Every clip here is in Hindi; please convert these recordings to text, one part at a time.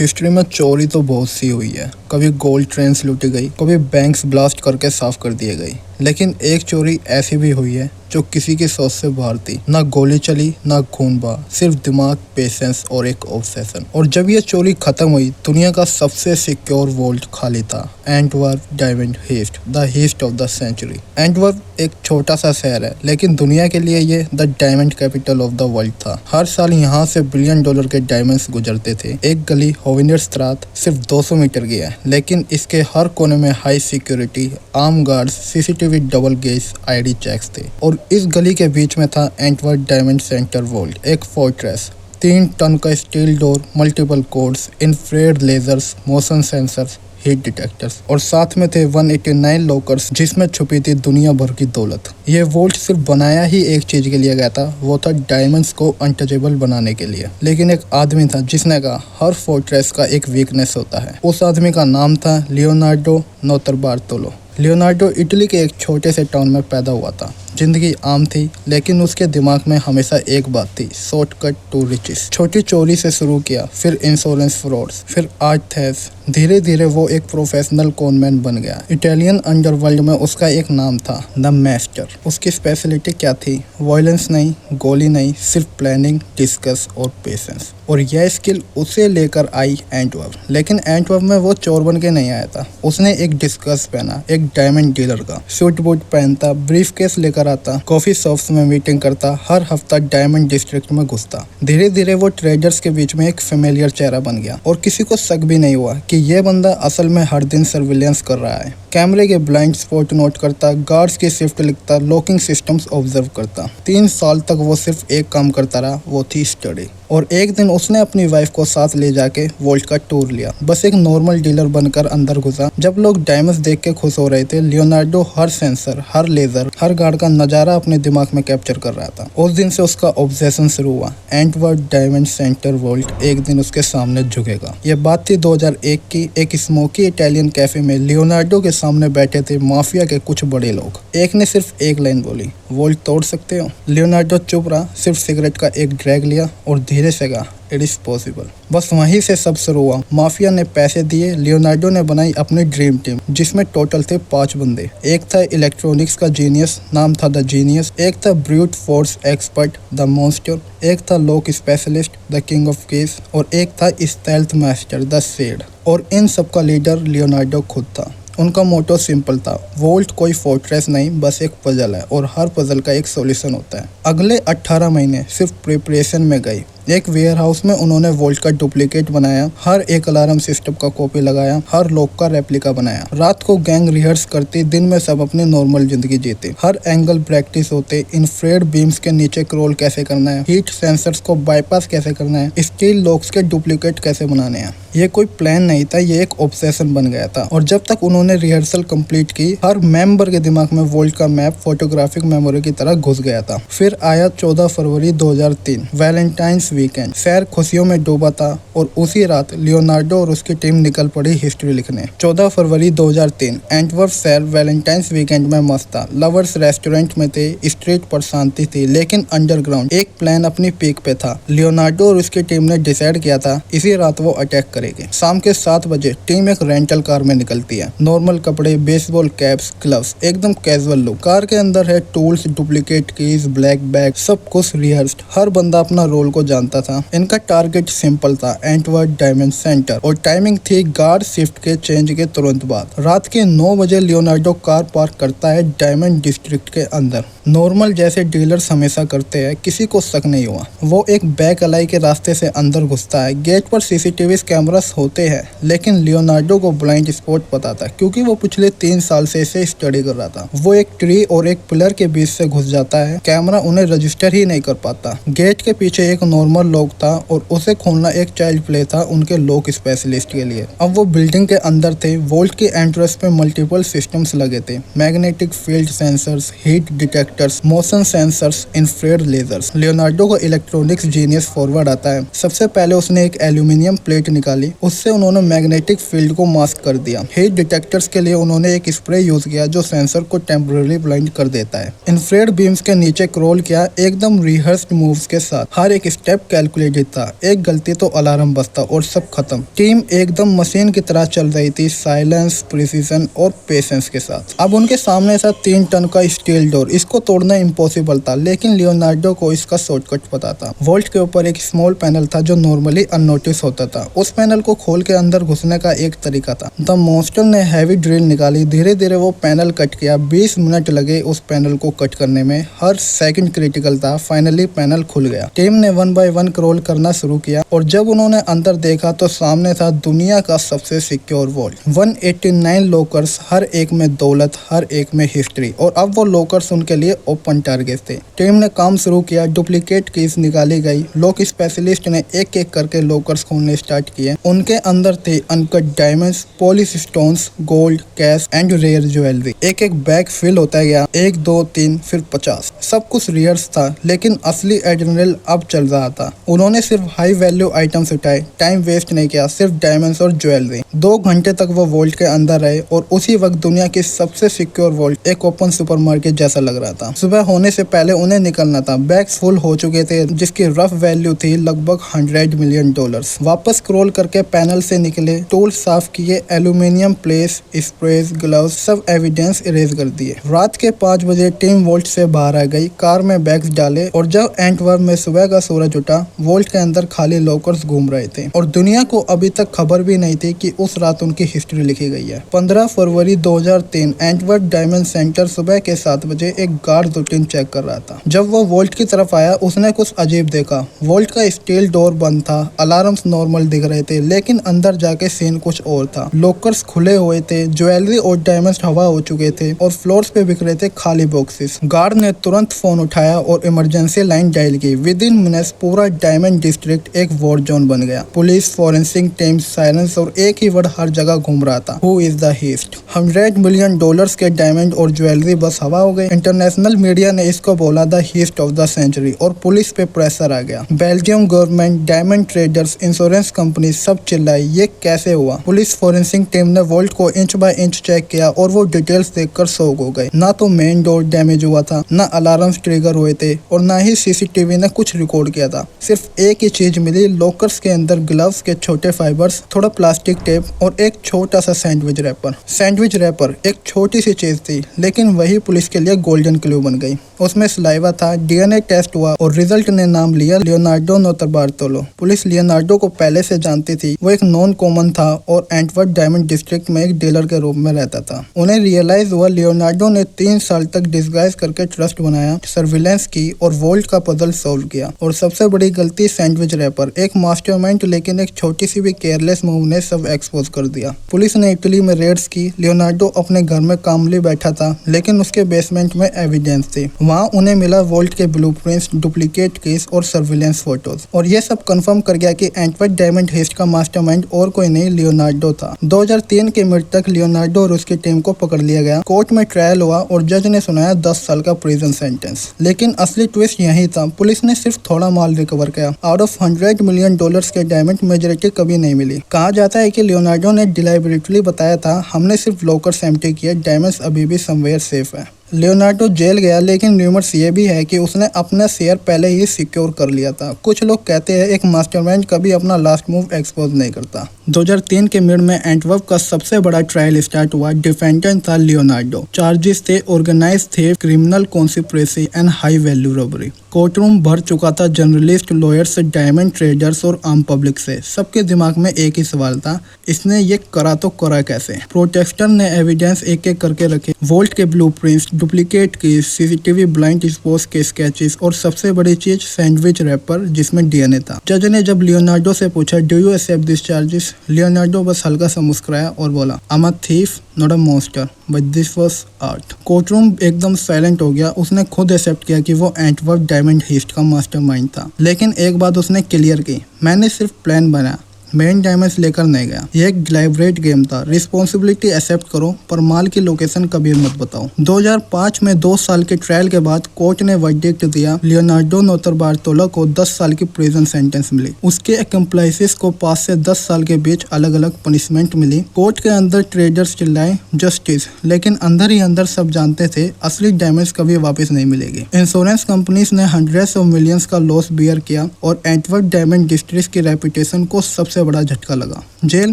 हिस्ट्री में चोरी तो बहुत सी हुई है। कभी गोल्ड ट्रेन्स लूटी गई, कभी बैंक्स ब्लास्ट करके साफ कर दिए गई। लेकिन एक चोरी ऐसी भी हुई है जो किसी की सोच से बाहर थी। ना गोली चली, ना खून बहा, सिर्फ दिमाग, पेशेंस और एक ऑब्सेशन। और जब ये चोरी खत्म हुई, दुनिया का सबसे सिक्योर वॉल्ट खाली था। Antwerp diamond heist, the heist of the century. Antwerp एक छोटा सा शहर है, लेकिन दुनिया के लिए ये the diamond capital of the world था। हर साल यहाँ से बिलियन डॉलर के डायमंड्स गुजरते थे। एक गली होविनरस्ट्रात सिर्फ 200 मीटर की है, लेकिन इसके हर कोने में high security, arm guards, CCTV, double gauge ID checks थे। और इस गली के बीच में था एंटवर्प डायमंड सेंटर वॉल्ट, एक फोर्ट्रेस। 3 टन का steel door, multiple codes, infrared lasers, motion sensors, heat detectors और साथ में थे 189 लॉकर्स जिसमें छुपी थी दुनिया भर की दौलत। ये वोल्ट सिर्फ बनाया ही एक चीज के लिए गया था, वो था डायमंड्स को अनटचेबल बनाने के लिए। लेकिन एक आदमी था जिसने कहा हर फोर्ट्रेस का एक वीकनेस होता है। उस आदमी का नाम था लियोनार्डो नोटारबार्टोलो। लियोनार्डो इटली के एक छोटे से टाउन में पैदा हुआ था। जिंदगी आम थी, लेकिन उसके दिमाग में हमेशा एक बात थी, शॉर्टकट टू रिचेस। छोटी चोरी से शुरू किया, फिर इंश्योरेंस फ्रॉड्स, फिर आर्ट थेफ्ट। धीरे धीरे वो एक प्रोफेशनल कॉनमैन बन गया। इटालियन अंडरवर्ल्ड में उसका एक नाम था, द मास्टर। उसकी स्पेशलिटी क्या थी? वायलेंस नहीं, गोली नहीं, सिर्फ प्लानिंग, डिस्कस और पेशेंस। और यह स्किल उसे लेकर आई एंटवर्प। लेकिन एंटवर्प में वो चोर बन के नहीं आया था। उसने एक डिस्कस पहना, एक डायमंड डीलर का सूट बूट पहनता, ब्रीफ केस लेकर आता, कॉफी शॉप्स में मीटिंग करता, हर हफ्ता डायमंड डिस्ट्रिक्ट में घुसता। धीरे धीरे वो ट्रेडर्स के बीच में एक फेमिलियर चेहरा बन गया और किसी को शक भी नहीं हुआ कि ये बंदा असल में हर दिन सर्विलेंस कर रहा है। कैमरे के ब्लाइंड स्पॉट नोट करता, गार्ड्स की शिफ्ट लिखता, लॉकिंग सिस्टम्स ऑब्जर्व करता। 3 साल तक वो सिर्फ एक काम करता रहा, वो थी स्टडी। और एक दिन उसने अपनी वाइफ को साथ ले जाके वॉल्ट का टूर लिया। बस एक नॉर्मल डीलर बनकर अंदर घुसा। जब लोग डायमंड्स देख के खुश हो रहे थे, लियोनार्डो हर सेंसर, हर लेजर, हर गार्ड का नजारा अपने दिमाग में कैप्चर कर रहा था। उस दिन से उसका ऑब्सेशन शुरू हुआ। एंटवर्प डायमंड सेंटर वॉल्ट एक दिन उसके सामने झुकेगा। ये बात थी 2001 की। एक स्मोकी इटालियन कैफे में लियोनार्डो के सामने बैठे थे माफिया के कुछ बड़े लोग। एक ने सिर्फ एक लाइन बोली, वॉल्ट तोड़ सकते हो? लियोनार्डो चुप रहा, सिर्फ सिगरेट का एक ड्रैग लिया और धीरे से कहा, इट इज पॉसिबल। बस वहीं से सब शुरू हुआ। माफिया ने पैसे दिए, लियोनार्डो ने बनाई अपनी ड्रीम टीम जिसमें टोटल थे 5 बंदे। एक था इलेक्ट्रॉनिक्स का जीनियस, नाम था द जीनियस। एक था brute force expert, the monster. एक था lock specialist, the king of case. और एक था स्टेल्थ मास्टर, द शेड। और इन सब का लीडर लियोनार्डो खुद था। उनका मोटो सिंपल था, वोल्ट कोई फोर्ट्रेस नहीं, बस एक पजल है और हर पजल का एक सॉल्यूशन होता है। अगले 18 महीने सिर्फ प्रिपरेशन में गई। एक वेयर हाउस में उन्होंने वोल्ट का डुप्लीकेट बनाया, हर एक अलार्म सिस्टम का कॉपी लगाया, हर लॉक का रेप्लिका बनाया। रात को गैंग रिहर्स करती, दिन में सब अपनी नॉर्मल जिंदगी जीते। हर एंगल प्रैक्टिस होते, इंफ्रारेड बीम्स के नीचे क्रॉल कैसे करना है, हीट सेंसर्स को बाईपास कैसे करना है, स्टील लॉक्स के डुप्लीकेट कैसे बनाने हैं। ये कोई प्लान नहीं था, ये एक ऑब्सेशन बन गया था। और जब तक उन्होंने रिहर्सल कंप्लीट की, हर मेंबर के दिमाग में वोल्ट का मैप फोटोग्राफिक मेमोरी की तरह घुस गया था। फिर आया 14 फरवरी 2003, वैलेंटाइंस वीकेंड। शहर खुशियों में डूबा था और उसी रात लियोनार्डो और उसकी टीम निकल पड़ी हिस्ट्री लिखने। 14 फरवरी 2003, एंटवर्प शहर वैलेंटाइंस वीकेंड में मस्त था। लवर्स रेस्टोरेंट में थे, स्ट्रीट पर शांति थी, लेकिन अंडरग्राउंड एक प्लान अपनी पीक पे था। लियोनार्डो और उसकी टीम ने डिसाइड किया था इसी रात वो अटैक करेगी। शाम के 7 बजे टीम एक रेंटल कार में निकलती है। नॉर्मल कपड़े, बेसबॉल कैप्स, ग्लव्स, एकदम कैजुअल लुक। कार के अंदर है tools, duplicate keys, black bag, सब कुछ रिहर्स्ड। हर बंदा अपना रोल को जानता था। इनका टारगेट सिंपल था, एंटवर्प डायमंड सेंटर। और टाइमिंग थी गार्ड शिफ्ट के चेंज के तुरंत बाद। रात के 9 बजे लियोनार्डो कार पार्क करता है डायमंड डिस्ट्रिक्ट के अंदर, नॉर्मल जैसे डीलर्स हमेशा करते हैं। किसी को शक नहीं हुआ। वो एक बैक अलाई के रास्ते से अंदर घुसता है। गेट पर सीसीटीवी कैमरास होते हैं, लेकिन लियोनार्डो को ब्लाइंड स्पॉट पता था क्योंकि वो पिछले 3 साल से इसे स्टडी कर रहा था। वो एक ट्री और एक पिलर के बीच से घुस जाता है। कैमरा उन्हें रजिस्टर ही नहीं कर पाता। गेट के पीछे एक नॉर्मल लॉक था और उसे खोलना एक चाइल्ड प्ले था उनके लॉक स्पेशलिस्ट के लिए। अब वो बिल्डिंग के अंदर थे। वोल्ट के एंट्रेंस पे मल्टीपल सिस्टम्स लगे थे, magnetic field sensors, heat detector, detectors, motion sensors, infrared lasers. Leonardo को इलेक्ट्रॉनिक्स जीनियस फॉरवर्ड आता है। सबसे पहले उसने एक एल्यूमिनियम प्लेट निकाली, उससे उन्होंने मैग्नेटिक फील्ड को मास्क कर दिया। हीट डिटेक्टर्स के लिए उन्होंने एक स्प्रे यूज किया जो सेंसर को टेम्पररी ब्लाइंड कर देता है। इंफ्रारेड बीम्स के नीचे क्रॉल किया, एकदम रिहर्स्ड मूव्स के साथ। हर एक स्टेप कैलकुलेटेड था, एक गलती तो अलार्म बजता और सब खत्म। टीम एकदम मशीन की तरह चल रही थी, साइलेंस, प्रिसीजन और पेशेंस के साथ। अब उनके सामने था 3 टन का स्टील डोर, इसको तोड़ना इम्पॉसिबल था, लेकिन लियोनार्डो को इसका शॉर्टकट पता था। वॉल्ट के ऊपर एक स्मॉल पैनल था जो नॉर्मली अननोटिस होता था। उस पैनल को खोल के अंदर घुसने का एक तरीका था। द मॉन्स्टर ने हैवी ड्रिल निकाली, धीरे धीरे वो पैनल कट किया। 20 मिनट लगे उस पैनल को कट करने में, हर सेकंड क्रिटिकल था। फाइनली पैनल खुल गया। टीम ने 1 बाय 1 क्रॉल करना शुरू किया और जब उन्होंने अंदर देखा तो सामने था दुनिया का सबसे सिक्योर वॉल्ट। 189 लॉकर्स, हर एक में दौलत, हर एक में हिस्ट्री, और अब वो लॉकर्स उनके लिए ओपन टारगेट थे। टीम ने काम शुरू किया, डुप्लीकेट कीज निकाली गई। लॉक स्पेशलिस्ट ने एक एक करके लॉकर्स खोलने स्टार्ट किए। उनके अंदर थे uncut diamonds, polish stones, gold, cash and rare jewellery. एक एक बैग फिल होता गया, 1 2 3 फिर 50। सब कुछ रेयर्स था, लेकिन असली एड्रेनलिन अब चल रहा था। उन्होंने सिर्फ हाई वैल्यू आइटम्स उठाए, टाइम वेस्ट नहीं किया, सिर्फ डायमंड्स और ज्वेलरी। 2 घंटे तक वो वॉल्ट के अंदर रहे और उसी वक्त दुनिया की सबसे सिक्योर वॉल्ट एक ओपन सुपरमार्केट जैसा लग रहा था। सुबह होने से पहले उन्हें निकलना था। बैग्स फुल हो चुके थे, जिसकी रफ वैल्यू थी लगभग $100 मिलियन। वापस स्क्रॉल करके पैनल से निकले, टूल साफ किए, एल्यूमिनियम प्लेस, स्प्रेज, ग्लव्स, सब एविडेंस इरेज कर दिए। रात के 5 बजे टीम वॉल्ट से बाहर आ गई, कार में बैग्स डाले और जब एंटवर्प में सुबह का सूरज उठा, वॉल्ट के अंदर खाली लॉकर्स घूम रहे थे और दुनिया को अभी तक खबर भी नहीं थी कि उस रात उनकी हिस्ट्री लिखी गई है। 15 फरवरी 2003 एंटवर्प डायमंड सेंटर, सुबह के 7 बजे एक गार्ड रूटीन चेक कर रहा था। जब वो वॉल्ट की तरफ आया, उसने कुछ अजीब देखा। वॉल्ट का स्टील डोर बंद था, अलार्म्स नॉर्मल दिख रहे थे, लेकिन अंदर जाके सीन कुछ और था। लॉकर्स खुले हुए थे, ज्वेलरी और डायमंड्स हवा हो चुके थे और फ्लोर्स पे बिखरे थे खाली बॉक्सेस। गार्ड ने तुरंत फोन उठाया और इमरजेंसी लाइन डायल की। विद इन मिनट्स पूरा डायमंड डिस्ट्रिक्ट एक वॉर जोन बन गया। पुलिस, फॉरेंसिक टीम, साइलेंस और एक ही वर्ड हर जगह घूम रहा था, who is the heist. $100 million के डायमंड और ज्वेलरी बस हवा हो गए। इंटरनेशनल मीडिया ने इसको बोला the heist of the century और पुलिस पे प्रेशर आ गया। Belgium government, diamond traders, insurance company सब चिल्लाई, ये कैसे हुआ। पुलिस फॉरेंसिक टीम ने वॉल्ट को इंच बाय इंच चेक किया और वो डिटेल्स देखकर शॉक हो गए। ना तो मेन डोर डैमेज हुआ था, ना अलार्म्स ट्रिगर हुए थे और ना ही सीसीटीवी ने कुछ रिकॉर्ड किया था। सिर्फ एक ही चीज मिली, लॉकर्स के अंदर ग्लव्स के छोटे फाइबर्स, थोड़ा प्लास्टिक टेप और एक छोटा सा सैंडविच रैपर। सैंडविच रैपर एक छोटी सी चीज थी, लेकिन वही पुलिस के लिए गोल्डन क्लू बन गई। उसमें सलाइवा था, डीएनए टेस्ट हुआ और रिजल्ट ने नाम लिया लियोनार्डो नोटारबार्टोलो। पुलिस लियोनार्डो को पहले से जानती थी, वो एक नॉन कॉमन था और एंटवर्प डायमंड डिस्ट्रिक्ट में एक डीलर के रूप में रहता था। उन्हें रियलाइज हुआ लियोनार्डो ने 3 साल तक डिस्गाइज करके ट्रस्ट बनाया, सर्विलेंस की और वॉल्ट का पजल सॉल्व किया। और सबसे बड़ी गलती सैंडविच रैपर, एक मास्टरमाइंड, लेकिन एक छोटी सी भी केयरलेस मूव ने सब एक्सपोज कर दिया। पुलिस ने इटली में रेड्स की। लियोनार्डो अपने घर में कामली बैठा था, लेकिन उसके बेसमेंट में एविडेंस थी। वहाँ उन्हें मिला वॉल्ट के ब्लूप्रिंट्स, डुप्लीकेट केस और सर्विलेंस फोटोज। और ये सब कंफर्म कर गया कि एंटवर्प डायमंड हेस्ट का मास्टरमाइंड और कोई नहीं, लियोनार्डो था। 2003 के मिड तक लियोनार्डो और उसकी टीम को पकड़ लिया गया। कोर्ट में ट्रायल हुआ और जज ने सुनाया 10 साल का प्रिजन सेंटेंस। लेकिन असली ट्विस्ट यही था, पुलिस ने सिर्फ थोड़ा माल रिकवर किया। आउट ऑफ $100 मिलियन के डायमंड मेजोरिटी कभी नहीं मिली। कहा जाता है कि लियोनार्डो ने डिलाइबरेटली बताया था, हमने सिर्फ लॉकर्स एम्प्टी किए, डायमंड्स अभी भी समवेयर सेफ है। लियोनार्डो जेल गया, लेकिन र्यूमर्स ये भी है कि उसने अपना शेयर पहले ही सिक्योर कर लिया था। कुछ लोग कहते हैं एक मास्टरमाइंड कभी अपना लास्ट मूव एक्सपोज नहीं करता। 2003 के मिड में एंटवर्प का सबसे बड़ा ट्रायल स्टार्ट हुआ। डिफेंडेंट था लियोनार्डो। चार्जेस थे ऑर्गेनाइज थे, criminal conspiracy and high value robbery. Courtroom भर चुका था जर्नलिस्ट, लॉयर्स, डायमंड ट्रेडर्स और आम पब्लिक से। सबके दिमाग में एक ही सवाल था, इसने ये करा तो करा कैसे। प्रोटेक्टर ने एविडेंस एक एक करके रखे, वॉल्ट के blueprints, duplicate case, CCTV blind expose के स्केचेस और सबसे बड़ी चीज सैंडविच रैपर जिसमें डीएनए था। जज ने जब लियोनार्डो से पूछा do you accept this charges, Leonardo बस हल्का सा मुस्कुराया और बोला I am a thief not a monster but this was art. Courtroom एकदम साइलेंट हो गया। उसने खुद एक्सेप्ट किया कि वो एंटवर्प डायमंड हीस्ट का मास्टरमाइंड था, लेकिन एक बात उसने क्लियर की, मैंने सिर्फ प्लान बनाया, मेन डायमंड्स लेकर नहीं गया। ये एक डिलाइबरेट गेम था। रिस्पॉन्सिबिलिटी एक्सेप्ट करो पर माल की लोकेशन कभी मत बताओ। 2005 में 2 साल के ट्रायल के बाद कोर्ट ने वर्डिक्ट दिया। लियोनार्डो नोटारबार्टोलो को 10 साल की प्रिजन सेंटेंस मिली। उसके एक्म्प्लाइसेस को 5 से 10 साल के बीच अलग अलग पनिशमेंट मिली। कोर्ट के अंदर ट्रेडर्स चिल्लाए जस्टिस, लेकिन अंदर ही अंदर सब जानते थे असली डायमंड्स कभी वापस नहीं मिलेगी। इंश्योरेंस कंपनीज ने हंड्रेड्स ऑफ मिलियंस का लॉस बियर किया और एंटवर्प डायमंड डिस्ट्रिक्ट की रेपुटेशन को सबसे बड़ा झटका लगा। जेल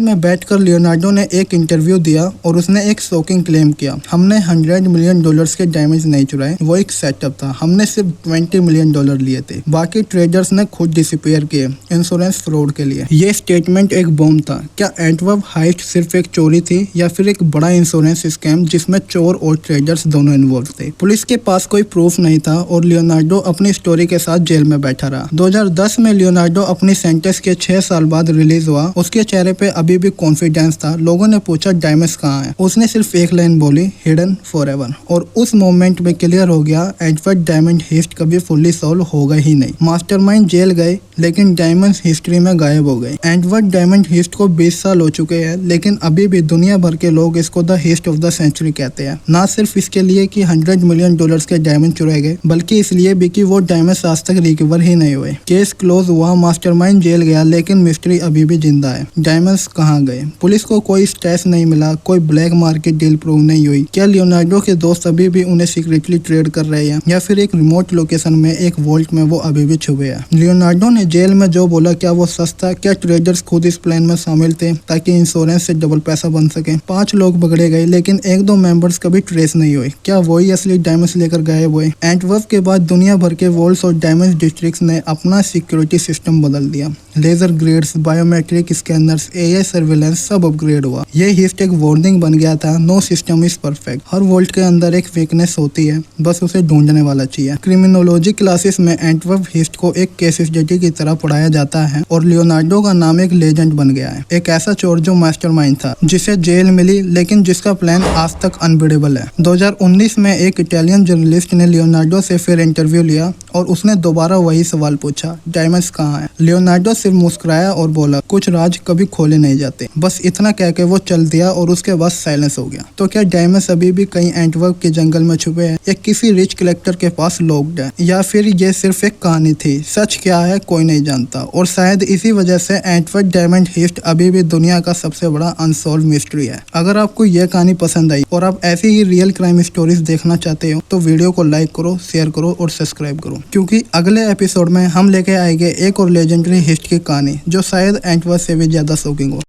में बैठकर लियोनार्डो ने एक इंटरव्यू दिया और उसने एक शॉकिंग क्लेम किया, हमने $100 मिलियन के डायमंड्स नहीं चुराए, वो एक सेटअप था, हमने सिर्फ $20 मिलियन लिए थे, बाकी ट्रेडर्स ने खुद डिसअपीयर किए इंश्योरेंस फ्रॉड के लिए। ये स्टेटमेंट एक बॉम्ब था। क्या एंटवर्प हाइस्ट सिर्फ एक चोरी थी या फिर एक बड़ा इंश्योरेंस स्कैम जिसमें चोर और ट्रेडर्स दोनों इन्वॉल्व थे? पुलिस के पास कोई प्रूफ नहीं था और लियोनार्डो अपनी स्टोरी के साथ जेल में बैठा रहा। 2010 में लियोनार्डो अपनी सेंटेंस के 6 साल बाद रिलीज हुआ। उसके चेहरे पे अभी भी कॉन्फिडेंस था। लोगों ने पूछा डायमंड्स कहाँ है? उसने सिर्फ एक लाइन बोली, हिडन फॉरएवर। और उस मोमेंट में क्लियर हो गया एंटवर्प डायमंड हिस्ट कभी फुल्ली सॉल्व होगा ही नहीं। मास्टरमाइंड जेल गए लेकिन डायमंड्स हिस्ट्री में गायब हो गए। एंटवर्प डायमंड हिस्ट को 20 साल हो चुके हैं लेकिन अभी भी दुनिया भर के लोग इसको the heist of the century कहते हैं। ना सिर्फ इसके लिए कि $100 मिलियन के डायमंड चुराए गए, बल्कि इसलिए भी कि वो डायमंड्स आज तक रिकवर ही नहीं हुए। केस क्लोज हुआ, मास्टरमाइंड जेल गया लेकिन मिस्ट्री अभी भी जिंदा है। डायमंड्स कहाँ गए? पुलिस को कोई स्टैश नहीं मिला, कोई ब्लैक मार्केट डील प्रूव नहीं हुई। क्या लियोनार्डो के दोस्त अभी भी उन्हें सीक्रेटली ट्रेड कर रहे हैं या फिर एक रिमोट लोकेशन में एक वॉल्ट में वो अभी भी छुपे हैं? लियोनार्डो ने जेल में जो बोला क्या वो सच था? क्या ट्रेडर्स खुद इस प्लान में शामिल थे ताकि इंश्योरेंस से डबल पैसा बन सके? 5 लोग पकड़े गए लेकिन 1-2 मेंबर्स कभी ट्रेस नहीं हुए। क्या वही असली डायमंड्स लेकर गायब हुए? एंटवर्प के बाद दुनिया भर के वॉल्ट्स और डायमंड डिस्ट्रिक्ट्स ने अपना सिक्योरिटी सिस्टम बदल दिया। Laser grids, biometric scanners, AI surveillance सब अपग्रेड हुआ। ये हिस्ट एक वार्निंग बन गया था, नो सिस्टम इज परफेक्ट। हर वॉल्ट के अंदर एक वीकनेस होती है, बस उसे ढूंढने वाला चाहिए। क्रिमिनोलॉजी क्लासेस में एंटवर्प हिस्ट को एक केस स्टडी की तरह पढ़ाया जाता है और लियोनार्डो का नाम एक लेजेंड बन गया है। एक ऐसा चोर जो मास्टरमाइंड था, जिसे जेल मिली लेकिन जिसका प्लान आज तक अनबिडेबल है। 2019 में एक इटालियन जर्नलिस्ट ने लियोनार्डो से फिर इंटरव्यू लिया और उसने दोबारा वही सवाल पूछा, डायमंड्स कहाँ है? लियोनार्डो सिर्फ मुस्कुराया और बोला, कुछ राज कभी खोले नहीं जाते। बस इतना कह के वो चल दिया और उसके बाद साइलेंस हो गया। तो क्या डायमंड्स अभी भी कहीं एंटवर्प के जंगल में छुपे हैं या किसी रिच कलेक्टर के पास लॉक्ड है, या फिर ये सिर्फ एक कहानी थी? सच क्या है कोई नहीं जानता और शायद इसी वजह से एंटवर्प डायमंड हिस्ट अभी भी दुनिया का सबसे बड़ा अनसॉल्व मिस्ट्री है। अगर आपको यह कहानी पसंद आई और आप ऐसी ही रियल क्राइम स्टोरीज देखना चाहते हो तो वीडियो को लाइक करो, शेयर करो और सब्सक्राइब करो, क्योंकि अगले एपिसोड में हम लेके आएंगे एक और लेजेंडरी हिस्ट की कहानी जो शायद एंटवर्प से भी ज्यादा शॉकिंग हो।